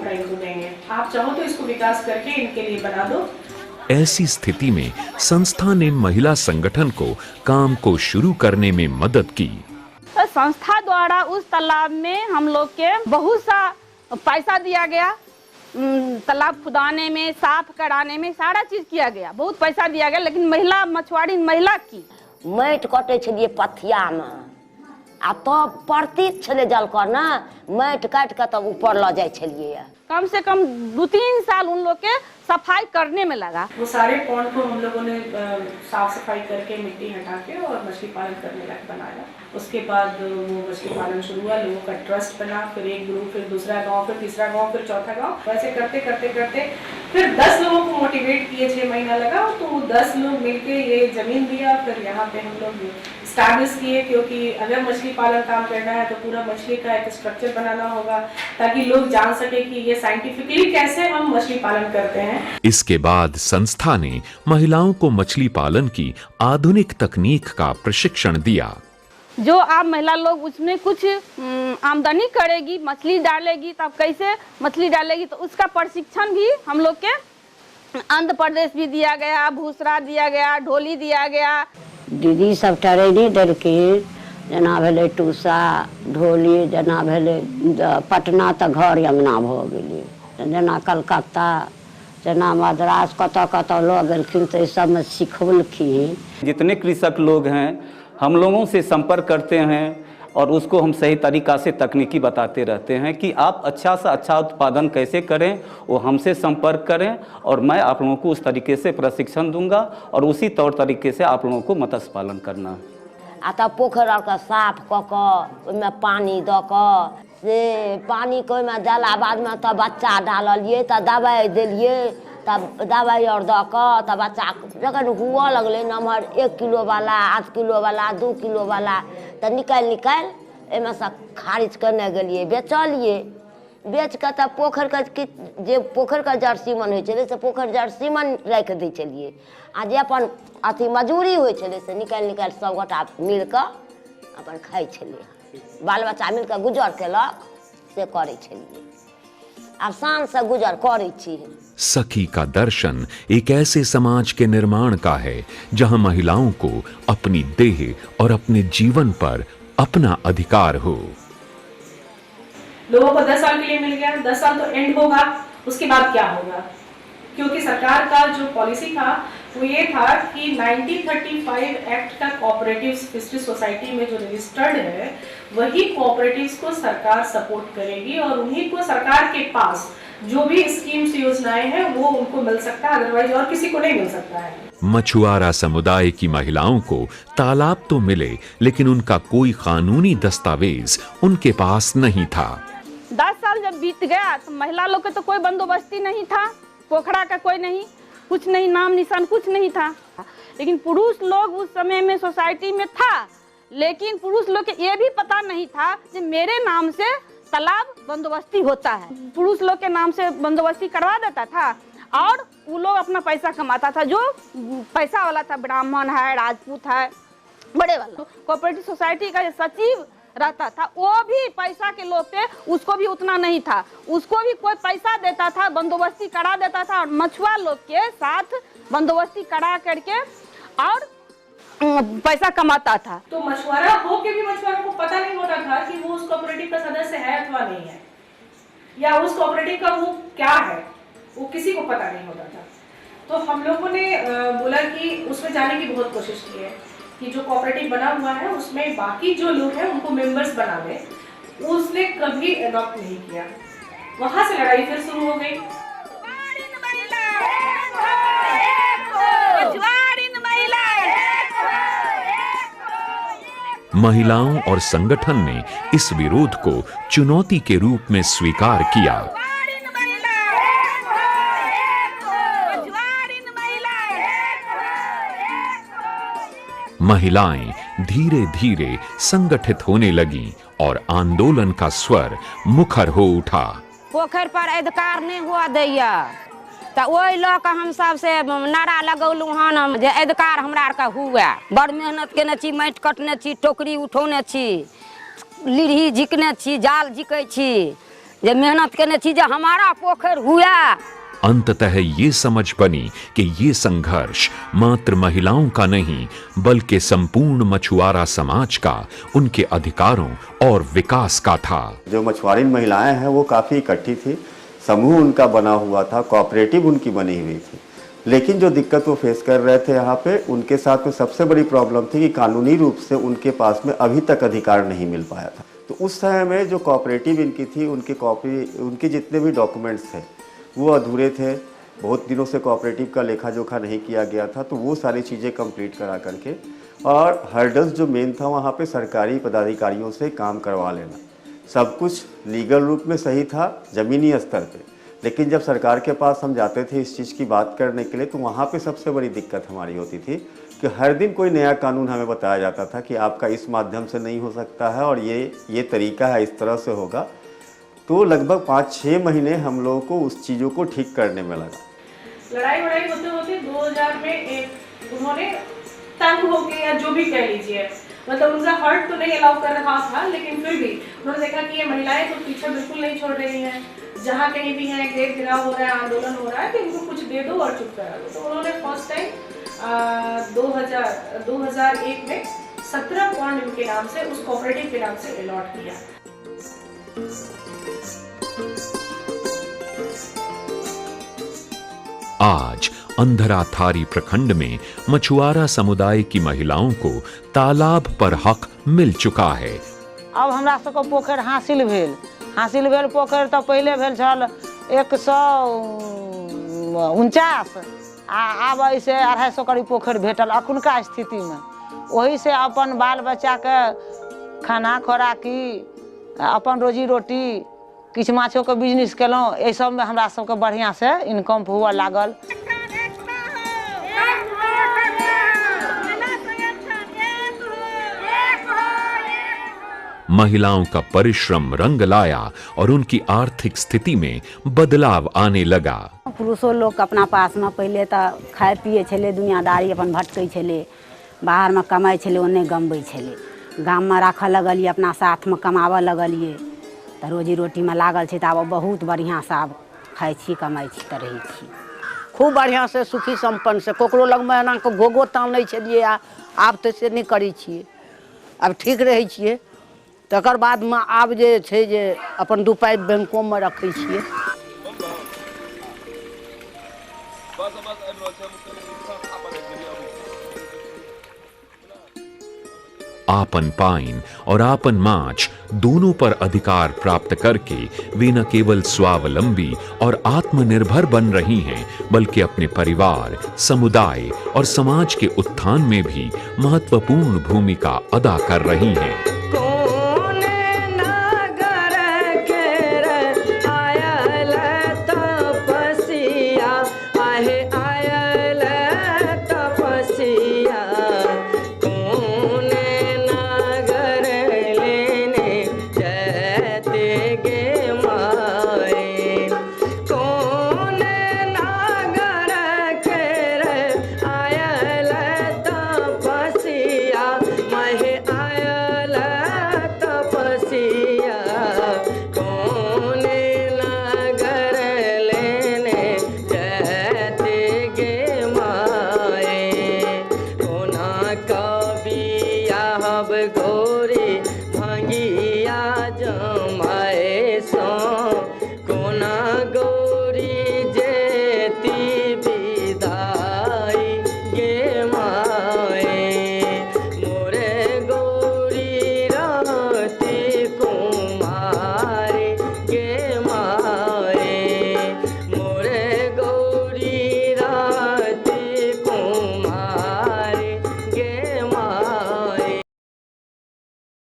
पोखरा इनको देंगे, आप चाहो तो इसको विकास करके इनके लिए बना दो। ऐसी स्थिति में संस्था ने महिला संगठन को काम को शुरू करने में मदद की। तो संस्था द्वारा उस तालाब में हम लोग के बहुत सा पैसा दिया गया, तालाब खुदाने में, साफ कराने में, सारा चीज किया गया, बहुत पैसा दिया गया। लेकिन महिला मछुआरी महिला की माटि कटे छलिए पथिया में, आ तब प्रतीत छले जल कर ना माटि काट के तब ऊपर ल जाए छलिए। कम से कम 2-3 साल उन लोग के सफाई करने में लगा। वो सारे पॉन्ड को हम लोगों ने साफ सफाई करके मिट्टी हटा के और मछली पालन करने लायक बनाया। उसके बाद वो मछली पालन शुरू हुआ, लोगों का ट्रस्ट बना, फिर एक ग्रुप, फिर दूसरा गांव, फिर तीसरा गांव, फिर चौथा गांव। वैसे करते करते करते फिर 10 लोगों को मोटिवेट किए, 6 महीना लगा। तो 10 लोग मिलके ये जमीन दिया, फिर यहाँ पे हम लोग स्टैब्लिश किए, क्योंकि अगर मछली पालन काम करना है तो पूरा मछली का एक स्ट्रक्चर बनाना होगा ताकि लोग जान सके कि ये साइंटिफिकली कैसे हम मछली पालन करते हैं। इसके बाद संस्था ने महिलाओं को मछली पालन की आधुनिक तकनीक का प्रशिक्षण दिया। जो आप महिला लोग उसमें कुछ आमदनी करेगी, मछली डालेगी, तब कैसे मछली डालेगी, तो उसका प्रशिक्षण भी हम लोग के आंध्र प्रदेश भी दिया गया, भूसरा दिया गया, ढोली दिया गया। दीदी सब ट्रेनिंग देलखिन, जेना भेलै टूसा, ढोली, जेना भेलै पटना तऽ घर अंगना भऽ गेलै, जेना कलकत्ता, जेना मद्रास, कतऽ कतऽ लऽ गेलखिन तऽ ई सबमे सिखौलखिन। जितने कृषक लोग हैं हम लोगों से संपर्क करते हैं और उसको हम सही तरीक़ा से तकनीकी बताते रहते हैं कि आप अच्छा से अच्छा उत्पादन कैसे करें, वो हमसे संपर्क करें और मैं आप लोगों को उस तरीके से प्रशिक्षण दूंगा और उसी तौर तरीके से आप लोगों को मत्स्य पालन करना है। आ तब पोखर आरके साफ कऽ कऽ ओहिमे पानी दऽ कऽ से पानी के ओहिमे देला बादमे तब बच्चा डाललिए, तऽ दवाइ देलिए, तब दवाइ और दऽ कऽ तब बच्चा जखन हुअ लगलै नमहर 1 किलो वाला, 8 किलो वाला, 2 किलो वाला, तऽ निकालि एहिमे से खारिज करने गेलिए, बेचलिए। बेच के तब पोखर के जे पोखर के जर्सीमन होइ छलै से पोखर जर्सीमन राखि दै छलिए, आ जे अपन अथी मजूरी होइ छलै से निकालि सब गोटा मिल कऽ अपन खाइ छलिए, बाल बच्चा मिल कऽ गुजर केलक, से करै छलिए। अब शान से गुजर करै छी। सखी का दर्शन एक ऐसे समाज के निर्माण का है जहां महिलाओं को अपनी देह और अपने जीवन पर अपना अधिकार हो। लोगों को 10 साल के लिए मिल गया, 10 साल तो एंड होगा, उसके बाद क्या होगा? क्योंकि सरकार का जो पॉलिसी था वो ये था कि 1935 एक्ट का कोऑपरेटिव्स फिशरीज सोसाइटी में जो रजिस्टर्ड है वही कोऑपरेटिव्स को सरकार सपोर्ट करेगी और उन्हीं को सरकार के पास जो भी स्कीम्स योजनाएं हैं वो उनको मिल सकता है, अदरवाइज और किसी को नहीं मिल सकता है। मछुआरा समुदाय की महिलाओं को तालाब तो मिले लेकिन उनका कोई कानूनी दस्तावेज उनके पास नहीं था। 10 साल जब बीत गया तो महिला लोग का तो कोई बंदोबस्ती नहीं था, पोखरा का कोई नहीं, कुछ नहीं, नाम निशान कुछ नहीं था। लेकिन पुरुष लोग उस समय में सोसाइटी में था, लेकिन पुरुष लोग के ये भी पता नहीं था कि मेरे नाम से तालाब बंदोबस्ती होता है। पुरुष लोग के नाम से बंदोबस्ती करवा देता था और वो लोग अपना पैसा कमाता था। जो पैसा वाला था, ब्राह्मण है, राजपूत है, बड़े वाला, कोऑपरेटिव सोसाइटी का सचिव रहता था, वो भी पैसा के लोभ पे, उसको भी उतना नहीं था, उसको भी कोई पैसा देता था, बंदोबस्ती करा देता था और मछुआ लोग के साथ बंदोबस्ती करा करके और पैसा कमाता था। तो मछुआरा हो के भी मछुआरों को पता नहीं होता था कि वो उस कोऑपरेटिव का सदस्य है अथवा नहीं है, या उस कोऑपरेटिव का वो क्या है, वो किसी को पता नहीं होता था। तो हम लोगों ने बोला कि उसमें जाने की बहुत कोशिश की है कि जो कोऑपरेटिव बना हुआ है उसमें बाकी जो लोग हैं उनको मेंबर्स बना ले, उसने कभी अडॉप्ट नहीं किया। वहां से लड़ाई फिर शुरू हो गई। महिलाओं और संगठन ने इस विरोध को चुनौती के रूप में स्वीकार किया। महिलाएं धीरे धीरे संगठित होने लगीं और आंदोलन का स्वर मुखर हो उठा। पोखर पर अधिकार नहीं हुआ दैया तो वही लऽ हम सब से नारा लगौलू हन जे अधिकार हमरा आर का हुए। बड़ मेहनत केने छी, माटि कटने छी, टोकरी उठौने छी, लीढ़ी झिकने छी, जाल झिकै छी, जे मेहनत करने छी जे हमारा पोखर हुआ। अंततः ये समझ बनी कि ये संघर्ष मात्र महिलाओं का नहीं बल्कि संपूर्ण मछुआरा समाज का, उनके अधिकारों और विकास का था। जो मछुआरी महिलाएं हैं वो काफ़ी इकट्ठी थी, समूह उनका बना हुआ था, कोऑपरेटिव उनकी बनी हुई थी। लेकिन जो दिक्कत वो फेस कर रहे थे यहाँ पे, उनके साथ में सबसे बड़ी प्रॉब्लम थी कि कानूनी रूप से उनके पास में अभी तक अधिकार नहीं मिल पाया था। तो उस समय में जो कोऑपरेटिव इनकी थी, उनके जितने भी डॉक्यूमेंट्स थे वो अधूरे थे। बहुत दिनों से कोऑपरेटिव का लेखा जोखा नहीं किया गया था। तो वो सारी चीज़ें कंप्लीट करा करके, और हर्डल्स जो मेन था वहाँ पे सरकारी पदाधिकारियों से काम करवा लेना। सब कुछ लीगल रूप में सही था ज़मीनी स्तर पे, लेकिन जब सरकार के पास हम जाते थे इस चीज़ की बात करने के लिए, तो वहाँ पे सबसे बड़ी दिक्कत हमारी होती थी कि हर दिन कोई नया कानून हमें बताया जाता था कि आपका इस माध्यम से नहीं हो सकता है और ये तरीका है, इस तरह से होगा। तो लगभग 5-6 महीने हम लोगों को उस चीज़ों को ठीक करने में लगा। लड़ाई होते होते 2000 में उन्होंने तंग हो गए, या जो भी कह लीजिए, मतलब उनका हर्ट तो नहीं अलाउ कर रहा था, लेकिन फिर भी उन्होंने देखा कि ये महिलाएं तो पीछे बिल्कुल नहीं छोड़ रही हैं, जहाँ कहीं भी हैं, गेट गिराव हो रहा है, आंदोलन हो रहा है, तो इनको कुछ दे दो और चुप करा दो। तो उन्होंने फर्स्ट टाइम 2001 में 17 पॉइंट इनके नाम से, उस कोऑपरेटिव के नाम से अलॉट किया। आज अंधराथारी प्रखंड में मछुआरा समुदाय की महिलाओं को तालाब पर हक मिल चुका है। अब हमरा सबके पोखर हासिल भेल पोखर तो पहले भेल छल 149, आब ऐसे 250 करीब पोखर भेटल अखुनका स्थिति में। वही से अपन बाल बच्चा के खाना खोराकी, अपन रोजी रोटी, किछु माछो के बिजनेस केलहुँ, एहि सबमे हमरा सबके बढ़िया से इनकम हुआ लागल। महिलाओं का परिश्रम रंग लाया और उनकी आर्थिक स्थिति में बदलाव आने लगा। पुरुषों लोग अपना पास में पहले तो खाए पिए छले, दुनियादारी अपन भटकै छले, बाहर में कमाई छले, ओन्ने गमबै छले। गाम में राखऽ लगलिए, अपना साथ में कमाबऽ लगलिए, तो रोजी रोटी में लागल छै। आब बहुत बढ़िया से आब खाई छी, कमाई छी, तो रही छी खूब बढ़िया से, सुखी संपन्न से। ककरो लग में एना के घोघो तानै छलिए, आब तो से नहीं करै छिए, आब ठीक रहै छिए। तकर बाद में आब जे छै जे अपन 2 पाइ बैंको में रखै छिए। आपन पाइन और आपन माछ दोनों पर अधिकार प्राप्त करके वे न केवल स्वावलंबी और आत्मनिर्भर बन रही हैं, बल्कि अपने परिवार, समुदाय और समाज के उत्थान में भी महत्वपूर्ण भूमिका अदा कर रही हैं।